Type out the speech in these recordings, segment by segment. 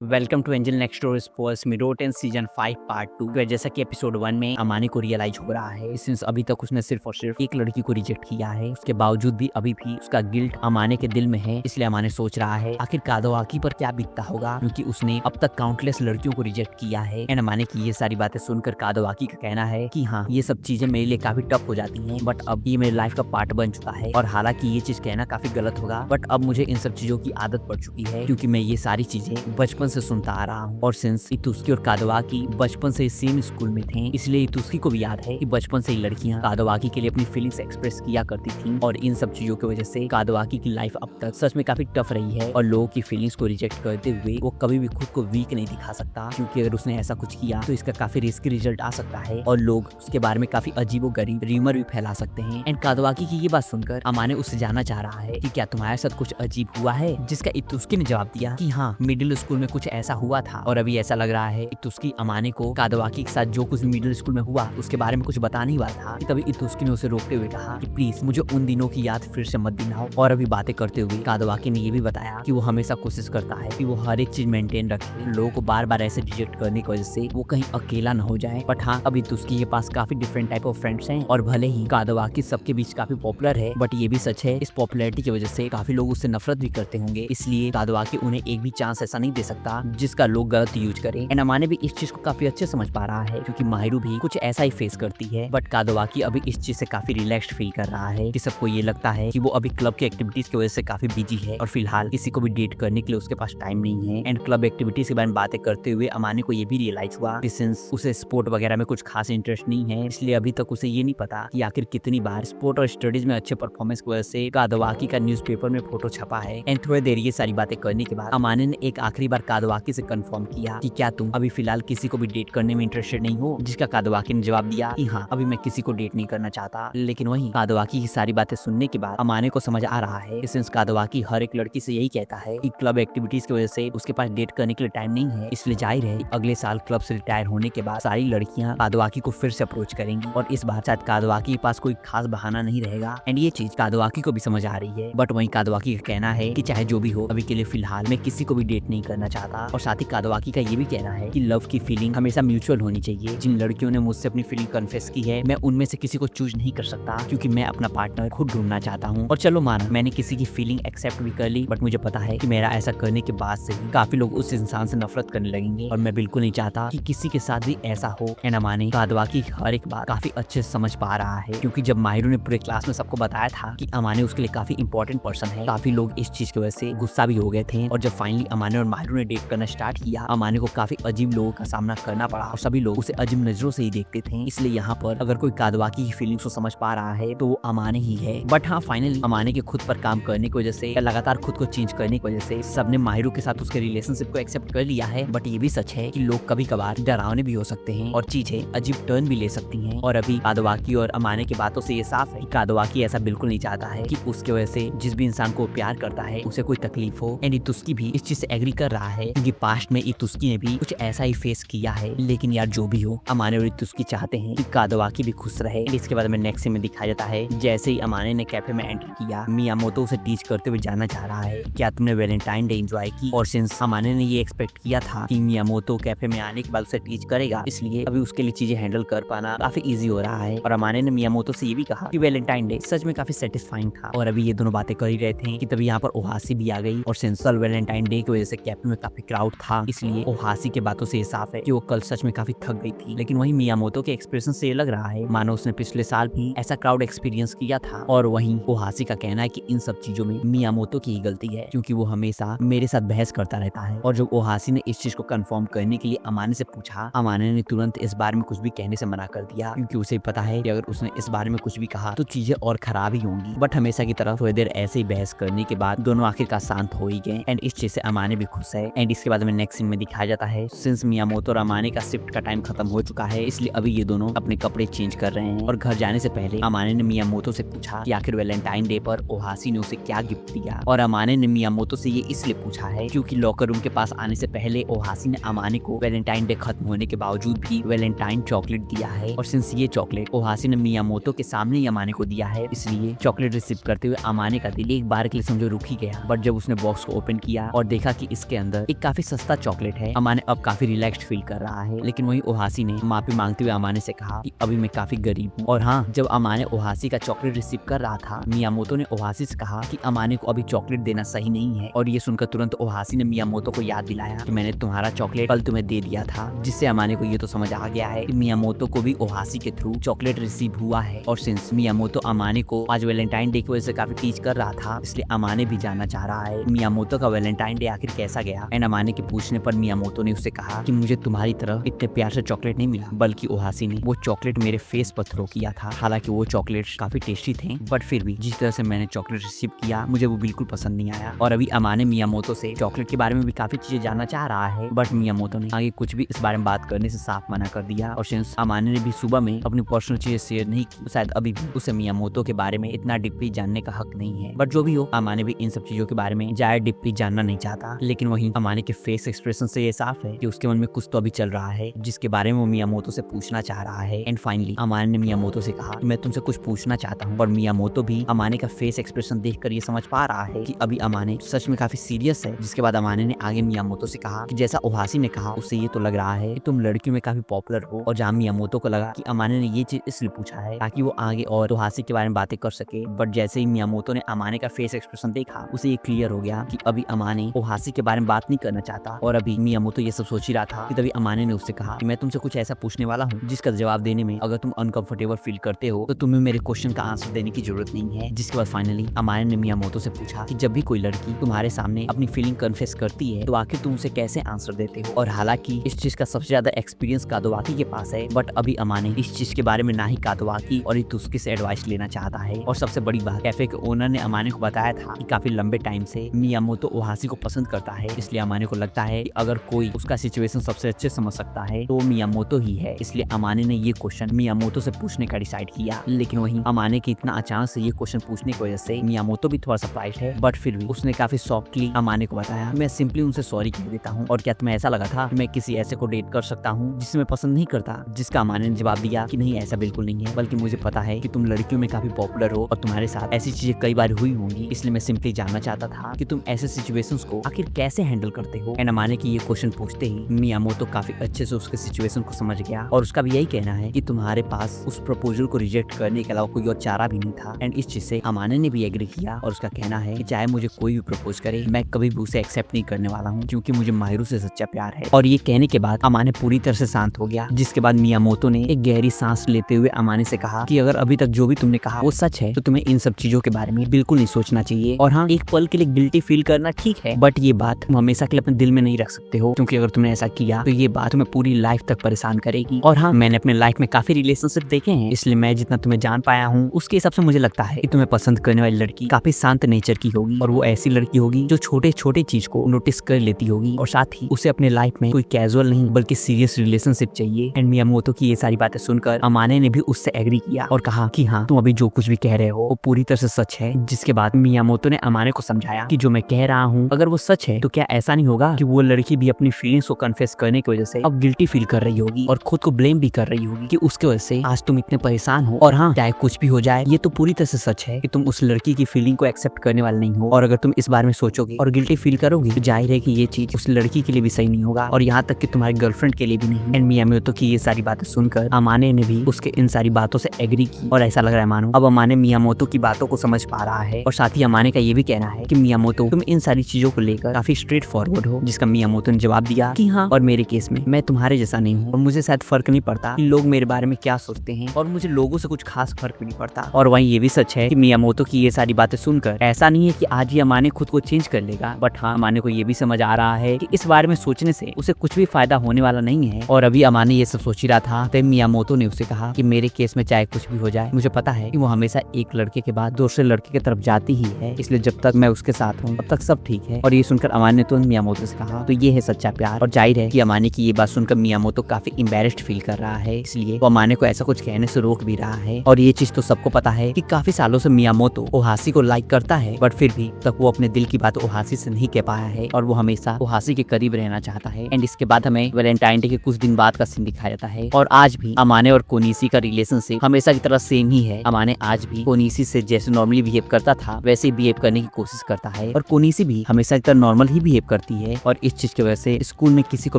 Welcome to angel next door sports मिडोटन season 5 part 2। तो जैसा कि एपिसोड 1 में अमाने को रियलाइज हो रहा है सिंस अभी तक उसने सिर्फ और सिर्फ एक लड़की को रिजेक्ट किया है, उसके बावजूद भी अभी भी उसका गिल्ट अमाने के दिल में है। इसलिए अमाने सोच रहा है आखिर कादोआकी पर क्या बीतता होगा, क्योंकि उसने अब तक काउंटलेस लड़कियों को रिजेक्ट किया है। एंड अमाने की ये सारी बातें सुनकर कादोआकी का कहना है कि हाँ, ये सब चीजें मेरे लिए काफी टफ हो जाती हैं, बट अब ये मेरी लाइफ का पार्ट बन चुका है। और हालांकि ये चीज कहना काफी गलत होगा, बट अब मुझे इन सब चीजों की आदत पड़ चुकी है, क्योंकि मैं ये सारी चीजें बचपन से सुनता आ रहा हूँ। और सिंस इतुस्की और कादोआकी बचपन से सेम स्कूल में थे, इसलिए इतुस्की को भी याद है कि बचपन से ही लड़कियां कादोआकी के लिए अपनी फीलिंग्स एक्सप्रेस किया करती थी। और इन सब चीजों की वजह से कादोआकी की लाइफ अब तक सच में काफी टफ रही है। और लोगों की फीलिंग्स को रिजेक्ट करते हुए वो कभी भी खुद को वीक नहीं दिखा सकता, क्योंकि अगर उसने ऐसा कुछ किया तो इसका काफी रिस्की रिजल्ट आ सकता है और लोग उसके बारे में काफी अजीबोगरीब र्यूमर भी फैला सकते हैं। एंड कादोआकी की ये बात सुनकर अमाने उससे जानना चाह रहा है कि क्या तुम्हारे साथ कुछ अजीब हुआ है, जिसका इतुस्की ने जवाब दिया कि हाँ, मिडिल स्कूल में कुछ ऐसा हुआ था। और अभी ऐसा लग रहा है इतुस्की अमाने को कादोआकी के साथ जो कुछ मिडिल स्कूल में हुआ उसके बारे में कुछ बताने ही वाला था। तभी इतुस्की ने उसे रोकते हुए कहा कि प्लीज मुझे उन दिनों की याद फिर से मत दिलाओ। और अभी बातें करते हुए कादोआकी ने ये भी बताया कि वो हमेशा कोशिश करता है कि वो हर एक चीज मेंटेन रखे, लोगों को बार बार ऐसे रिजेक्ट करने की वजह से वो कहीं अकेला न हो जाए। बट हाँ, अभी इतुस्की के पास काफी डिफरेंट टाइप ऑफ फ्रेंड्स हैं, और भले ही कादोआकी सबके बीच काफी पॉपुलर है, बट ये भी सच है इस पॉपुलैरिटी की वजह से काफी लोग उससे नफरत भी करते होंगे। इसलिए कादोआकी उन्हें एक भी चांस ऐसा नहीं दे सकता जिसका लोग गलत यूज करें। एंड अमाने भी इस चीज को काफी अच्छे समझ पा रहा है, क्योंकि माहिरू भी कुछ ऐसा ही फेस करती है। बट कादोआकी अभी इस चीज से काफी रिलैक्स्ड फील कर रहा है कि सबको ये लगता है कि वो अभी क्लब की एक्टिविटीज की वजह से काफी बिजी है और फिलहाल किसी को भी डेट करने के लिए उसके पास टाइम नहीं है। एंड क्लब एक्टिविटीज के बारे में बातें करते हुए अमाने को ये भी रियलाइज हुआ कि सिंस उसे स्पोर्ट वगैरह में कुछ खास इंटरेस्ट नहीं है, इसलिए अभी तक उसे ये नहीं पता कि आखिर कितनी बार स्पोर्ट और स्टडीज में अच्छे परफॉर्मेंस की वजह से कादोआकी का न्यूज़पेपर में फोटो छपा है। एंड थोड़ी देर ये सारी बातें करने के बाद अमाने ने एक आखिरी बार कादोआकी से कंफर्म किया कि क्या तुम अभी फिलहाल किसी को भी डेट करने में इंटरेस्टेड नहीं हो, जिसका कादोआकी ने जवाब दिया कि हाँ, अभी मैं किसी को डेट नहीं करना चाहता। लेकिन वहीं कादोआकी की सारी बातें सुनने के बाद अमाने को समझ आ रहा है सिंस कादोआकी हर एक लड़की से यही कहता है कि क्लब एक्टिविटीज की वजह से उसके पास डेट करने के लिए टाइम नहीं है, इसलिए जाहिर है अगले साल क्लब से रिटायर होने के बाद सारी लड़कियां कादोआकी को फिर से अप्रोच करेंगी, और इस बार शायद कादोआकी के पास कोई खास बहाना नहीं रहेगा। एंड ये चीज कादोआकी को भी समझ आ रही है। बट वहीं कादोआकी का कहना है कि चाहे जो भी हो, अभी के लिए फिलहाल मैं किसी को भी डेट नहीं करना चाहता। और साथ ही कादोआकी का ये भी कहना है कि लव की फीलिंग हमेशा म्यूचुअल होनी चाहिए। जिन लड़कियों ने मुझसे अपनी फीलिंग कन्फेस की है, मैं उनमें से किसी को चूज नहीं कर सकता, क्योंकि मैं अपना पार्टनर खुद ढूंढना चाहता हूँ। और चलो माना मैंने किसी की फीलिंग एक्सेप्ट भी कर ली, बट मुझे पता है कि मेरा ऐसा करने के बाद से ही काफी लोग उस इंसान से नफरत करने लगेंगे, और मैं बिल्कुल नहीं चाहता कि किसी के साथ भी ऐसा हो। एंड अमाने कादोआकी की हर एक बात काफी अच्छे से समझ पा रहा है, क्योंकि जब माहिरू ने पूरे क्लास में सबको बताया था कि अमाने उसके लिए काफी इंपॉर्टेंट पर्सन है, काफी लोग इस चीज की वजह से गुस्सा भी हो गए थे। और जब फाइनली अमाने और माहिरू ने डेट करना स्टार्ट किया, अमाने को काफी अजीब लोगों का सामना करना पड़ा, और सभी लोग उसे अजीब नजरों से ही देखते थे। इसलिए यहाँ पर अगर कोई कादोआकी की फीलिंग्स को समझ पा रहा है तो वो अमाने ही है। बट हाँ, फाइनली अमाने के खुद पर काम करने की वजह से, लगातार खुद को चेंज करने की वजह से सबने माहिरू के साथ उसके रिलेशनशिप को एक्सेप्ट कर लिया है। बट ये भी सच है कि लोग कभी कभार डरावने भी हो सकते हैं और चीजें अजीब टर्न भी ले सकती हैं। और अभी कादोआकी और अमाने की बातों से ये साफ है कि कादोआकी ऐसा बिल्कुल नहीं चाहता है कि उसके वजह से जिस भी इंसान को प्यार करता है उसे कोई तकलीफ हो। एंड इतुस्की भी इस चीज से एग्री कर रहा है, क्योंकि पास्ट में इतुस्की ने भी कुछ ऐसा ही फेस किया है। लेकिन यार जो भी हो, अमाने और इतुस्की चाहते हैं कि कादोआकी भी खुश रहे। इसके बाद में नेक्स्ट सीन में दिखाया जाता है जैसे ही अमाने ने कैफे में एंटर किया, मियामोतो उसे टीच करते हुए जानना चाह रहा है क्या तुमने वैलेंटाइन डे एंजॉय की। और सिंस अमाने ने ये एक्सपेक्ट किया था कि मियामोतो कैफे में आने के बाद उसे टीच करेगा, इसलिए अभी उसके लिए चीजें हैंडल कर पाना काफी इजी हो रहा है। और अमाने ने मियामोतो से ये भी कहा कि वैलेंटाइन डे सच में काफी सेटिस्फाइंग था। और अभी ये दोनों बातें कर ही रहे थे कि तभी यहाँ पर ओहासी भी आ गई, और सिंस कल वैलेंटाइन डे की वजह से कैफे में काफी क्राउड था, इसलिए ओहासी के बातों से ये साफ है कि वो कल सच में काफी थक गई थी। लेकिन वही मियामोतो के एक्सप्रेशन से ये लग रहा है मानो उसने पिछले साल भी ऐसा क्राउड एक्सपीरियंस किया था। और वहीं ओहासी का कहना है कि इन सब चीजों में मियामोतो की ही गलती है, क्योंकि वो हमेशा मेरे साथ बहस करता रहता है। और जब ओहासी ने इस चीज को कंफर्म करने के लिए अमाने से पूछा, अमाने ने तुरंत इस बारे में कुछ भी कहने से मना कर दिया, क्योंकि उसे पता है कि अगर उसने इस बारे में कुछ भी कहा तो चीजें और खराब ही होंगी। बट हमेशा की तरह थोड़ी देर ऐसे ही बहस करने के बाद दोनों आखिरकार शांत हो ही गए। एंड इस चीज से अमाने भी खुश है। एंड इसके बाद में नेक्स्ट सीन में दिखाया जाता है सिंस मियामोतो और अमाने का शिफ्ट का टाइम खत्म हो चुका है, इसलिए अभी ये दोनों अपने कपड़े चेंज कर रहे हैं। और घर जाने से पहले अमाने ने मियामोतो से पूछा कि आखिर वैलेंटाइन डे पर ओहासी ने उसे क्या गिफ्ट दिया। और अमाने ने मियामोतो से ये इसलिए पूछा है क्योंकि लॉकर रूम के पास आने से पहले ओहासी ने अमाने को वैलेंटाइन डे खत्म होने के बावजूद भी वैलेंटाइन चॉकलेट दिया है। और सिंस ये चॉकलेट ओहासी ने मियामोतो के सामने ही अमाने को दिया है, इसलिए चॉकलेट रिसीव करते हुए अमाने का दिल एक बार के लिए समझो रुक ही गया। बट जब उसने बॉक्स को ओपन किया और देखा कि इसके अंदर एक काफी सस्ता चॉकलेट है। अमाने अब काफी रिलैक्स्ड फील कर रहा है, लेकिन वही ओहासी ने माफी मांगते हुए अमाने से कहा कि अभी मैं काफी गरीब हूँ। और हाँ, जब अमाने ओहासी का चॉकलेट रिसीव कर रहा था, मियामोतो ने ओहासी से कहा कि अमाने को अभी चॉकलेट देना सही नहीं है। और ये सुनकर तुरंत ओहासी ने मियामोतो को याद दिलाया कि मैंने तुम्हारा चॉकलेट कल तुम्हें दे दिया था, जिससे अमाने को ये तो समझ आ गया है कि मियामोतो को भी ओहासी के थ्रू चॉकलेट रिसीव हुआ है। और सिंस मियामोतो अमाने को आज वैलेंटाइन डे की वजह से काफी टीच कर रहा था, इसलिए अमाने भी जानना चाह रहा है मियामोतो का वैलेंटाइन डे आखिर कैसा गया। एंड अमाने के पूछने पर मियामोतो ने उससे कहा कि मुझे तुम्हारी तरह इतने प्यार से चॉकलेट नहीं मिला, बल्कि ओहासी ने वो चॉकलेट मेरे फेस पर थ्रो किया था। हालांकि वो चॉकलेट काफी टेस्टी थे, बट फिर भी जिस तरह से मैंने चॉकलेट रिसीव किया मुझे वो बिल्कुल पसंद नहीं आया। और अभी अमाने मियामोतो से चॉकलेट के बारे में भी काफी चीजें जानना चाह रहा है, बट मियामोतो ने आगे कुछ भी इस बारे में बात करने से साफ मना कर दिया। और सिंस अमाने ने भी सुबह में अपनी पर्सनल चीजें शेयर नहीं की, शायद अभी भी उसे मियामोतो के बारे में इतना डीपली जानने का हक नहीं है। बट जो भी हो, अमाने भी इन सब चीजों के बारे में ज्यादा डीपली जानना नहीं चाहता। लेकिन वहीं अमाने के फेस एक्सप्रेशन से ये साफ है कि उसके मन में कुछ तो अभी चल रहा है, जिसके बारे में वो मियामोतो से पूछना चाह रहा है। एंड फाइनली अमाने ने मियामोतो से कहा कि मैं तुमसे कुछ पूछना चाहता हूँ। और मियामोतो भी अमाने का फेस एक्सप्रेशन देखकर ये समझ पा रहा है कि अभी अमाने सच में काफी सीरियस है। जिसके बाद अमाने ने आगे मियामोतो से कहा कि जैसा ओहासी ने कहा, उससे ये तो लग रहा है कि तुम लड़कियों में काफी पॉपुलर हो। और जहाँ मियामोतो को लगा कि अमाने ने ये चीज इसलिए पूछा है ताकि वो आगे और ओहासी के बारे में बातें कर सके, बट जैसे ही मियामोतो ने अमाने का फेस एक्सप्रेशन देखा, उसे ये क्लियर हो गया कि अभी अमाने ओहासी के बारे में बात नहीं करना चाहता। और अभी मियामोतो ये सब सोच ही रहा था कि तभी अमाने ने उससे कहा कि मैं तुमसे कुछ ऐसा पूछने वाला हूँ जिसका जवाब देने में अगर तुम अनकंफर्टेबल फील करते हो तो तुम्हें मेरे क्वेश्चन का आंसर देने की जरूरत नहीं है। जिसके बाद फाइनली अमाने ने मियामोतो से पूछा कि जब भी कोई लड़की तुम्हारे सामने अपनी फीलिंग कन्फेस करती है तो आखिर तुम उसे कैसे आंसर देते हो। और हालांकि इस चीज का सबसे ज्यादा एक्सपीरियंस कादोवाकी के पास है, बट अभी अमाने इस चीज के बारे में ना ही कादोवाकी और तुस्की से एडवाइस लेना चाहता है। और सबसे बड़ी बात, कैफे के ओनर ने अमाने को बताया था कि काफी लंबे टाइम से मियामोतो ओहासी को पसंद करता है, इसलिए अमाने को लगता है कि अगर कोई उसका सिचुएशन सबसे अच्छे समझ सकता है तो मियामोतो ही है। इसलिए अमाने ने ये क्वेश्चन मियामोतो से पूछने का डिसाइड किया। लेकिन वहीं अमाने के इतना अचानक से ये क्वेश्चन पूछने की वजह से मियामोतो भी थोड़ा सरप्राइज है, बट फिर भी उसने काफी सॉफ्टली अमाने को बताया, मैं सिंपली उनसे सॉरी कह देता हूँ। और क्या तुम्हें ऐसा लगा था कि मैं किसी ऐसे को डेट कर सकता हूँ जिसे मैं पसंद नहीं करता। जिसका अमाने ने जवाब दिया कि नहीं, ऐसा बिल्कुल नहीं है, बल्कि मुझे पता है कि तुम लड़कियों में काफी पॉपुलर हो और तुम्हारे साथ ऐसी चीजें कई बार हुई होंगी, इसलिए मैं सिंपली जानना चाहता था कि तुम ऐसे सिचुएशंस को आखिर कैसे हैंडल करते हो। एंड अमाने की ये क्वेश्चन पूछते ही मियामोतो काफी अच्छे से उसके सिचुएशन को समझ गया और उसका भी यही कहना है कि तुम्हारे पास उस प्रपोजल को रिजेक्ट करने के अलावा कोई और चारा भी नहीं था। एंड इस चीज से अमाने ने भी एग्री किया और उसका कहना है कि चाहे मुझे कोई भी प्रपोज करे, मैं कभी भी उसे एक्सेप्ट नहीं करने वाला हूँ, क्योंकि मुझे माहिरू से सच्चा प्यार है। और ये कहने के बाद अमाने पूरी तरह से शांत हो गया। जिसके बाद मियामोतो ने एक गहरी सांस लेते हुए अमाने से कहा कि अगर अभी तक जो भी तुमने कहा वो सच है तो तुम्हें इन सब चीजों के बारे में बिल्कुल नहीं सोचना चाहिए। और हाँ, एक पल के लिए गिल्टी फील करना ठीक है, बट ये बात तुम हमेशा के लिए अपने दिल में नहीं रख सकते हो, क्योंकि अगर तुमने ऐसा किया तो ये बात तुम्हें पूरी लाइफ तक परेशान करेगी। और हाँ, मैंने अपने लाइफ में काफी रिलेशनशिप देखे हैं, इसलिए मैं जितना तुम्हें जान पाया हूँ उसके हिसाब से मुझे लगता है कि तुम्हें पसंद करने वाली लड़की काफी शांत नेचर की होगी और वो ऐसी लड़की होगी जो छोटे छोटे चीज को नोटिस कर लेती होगी और साथ ही उसे अपने लाइफ में कोई कैजुअल नहीं बल्कि सीरियस रिलेशनशिप चाहिए। एंड मियामोतो की ये सारी बातें सुनकर अमाने ने भी उससे एग्री किया और कहा कि हाँ, तुम अभी जो कुछ भी कह रहे हो वो पूरी तरह से सच है। जिसके बाद मियामोतो ने अमाने को समझाया कि जो मैं कह रहा हूँ अगर वो सच है तो क्या ऐसा नहीं होगा कि वो लड़की भी अपनी फीलिंग्स को कन्फेस करने की वजह से अब गिल्टी फील कर रही होगी और खुद को ब्लेम भी कर रही होगी कि उसके वजह से आज तुम इतने परेशान हो। और हाँ, चाहे कुछ भी हो जाए, ये तो पूरी तरह से सच है कि तुम उस लड़की की फीलिंग को एक्सेप्ट करने वाले नहीं हो। और अगर तुम इस बारे में सोचोगे और गिल्टी फील करोगे तो जाहिर है कि ये चीज उस लड़की के लिए भी सही नहीं होगा और यहाँ तक कि तुम्हारी गर्लफ्रेंड के लिए भी नहीं। एंड मियामोतो की ये सारी बातें सुनकर अमाने ने भी उसके इन सारी बातों से एग्री की और ऐसा लग रहा है मानो अब अमाने मियामोतो की बातों को समझ पा रहा है। और साथ ही अमाने का ये भी कहना है कि मियामोतो, तुम इन सारी चीजों को लेकर काफी स्ट्रेट फॉरवर्ड हो। जिसका मियामोतो ने जवाब दिया कि हाँ, और मेरे केस में मैं तुम्हारे जैसा नहीं हूँ और मुझे शायद फर्क नहीं पड़ता कि लोग मेरे बारे में क्या सोचते हैं और मुझे लोगों से कुछ खास फर्क भी नहीं पड़ता। और वहीं ये भी सच है कि मियामोतो की ये सारी बातें सुनकर ऐसा नहीं है कि आज ही अमाने खुद को चेंज कर लेगा, बट हाँ, अमाने को ये भी समझ आ रहा है कि इस बारे में सोचने से उसे कुछ भी फायदा होने वाला नहीं है। और अभी अमाने ये सब सोच ही रहा था तब मियामोतो ने उसे कहा कि मेरे केस में चाहे कुछ भी हो जाए, मुझे पता है कि वो हमेशा एक लड़के के बाद दूसरे लड़के की तरफ जाती ही है, इसलिए जब तक मैं उसके साथ हूँ तब तक सब ठीक है। और ये सुनकर अमाने ने तुरंत मियामोतो से कहा तो ये है सच्चा प्यार। और जाहिर है कि अमाने की ये बात सुनकर मियामोतो काफी एम्बैरेस्ड फील कर रहा है, इसलिए वो अमाने को ऐसा कुछ कहने से रोक भी रहा है। और ये चीज तो सबको पता है कि काफी सालों से मियामोतो ओहासी को लाइक करता है, बट फिर भी तक वो अपने दिल की बात ओहासी से नहीं कह पाया है और वो हमेशा ओहासी के करीब रहना चाहता है। एंड इसके बाद हमें वैलेंटाइन डे के कुछ दिन बाद का सीन दिखाया जाता है और आज भी अमाने और कोनिशी का रिलेशनशिप हमेशा की तरह सेम ही है। अमाने आज भी कोनिशी से जैसे नॉर्मली बिहेव करता था वैसे बिहेव करने की कोशिश करता है और कोनिशी भी हमेशा की तरह नॉर्मल ही बिहेव करता करती है और इस चीज की वजह से स्कूल में किसी को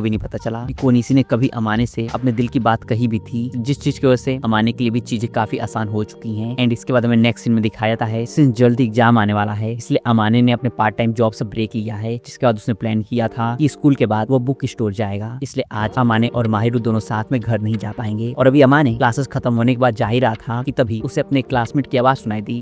भी नहीं पता चला कि कोनिसी ने कभी अमाने से अपने दिल की बात कही भी थी, जिस चीज की वजह से अमाने के लिए भी चीजें काफी आसान हो चुकी हैं। एंड इसके बाद हमें नेक्स्ट सीन में दिखाया था है सिंस जल्दी एग्जाम आने वाला है, इसलिए अमाने ने अपने पार्ट टाइम जॉब से ब्रेक लिया है, जिसके बाद उसने प्लान किया था कि स्कूल के बाद वो बुक स्टोर जाएगा। इसलिए आज अमाने और माहिरू दोनों साथ में घर नहीं जा पाएंगे। और अभी अमाने क्लासेस खत्म होने के बाद जा ही रहा था कि तभी उसे अपने क्लासमेट की आवाज सुनाई दी।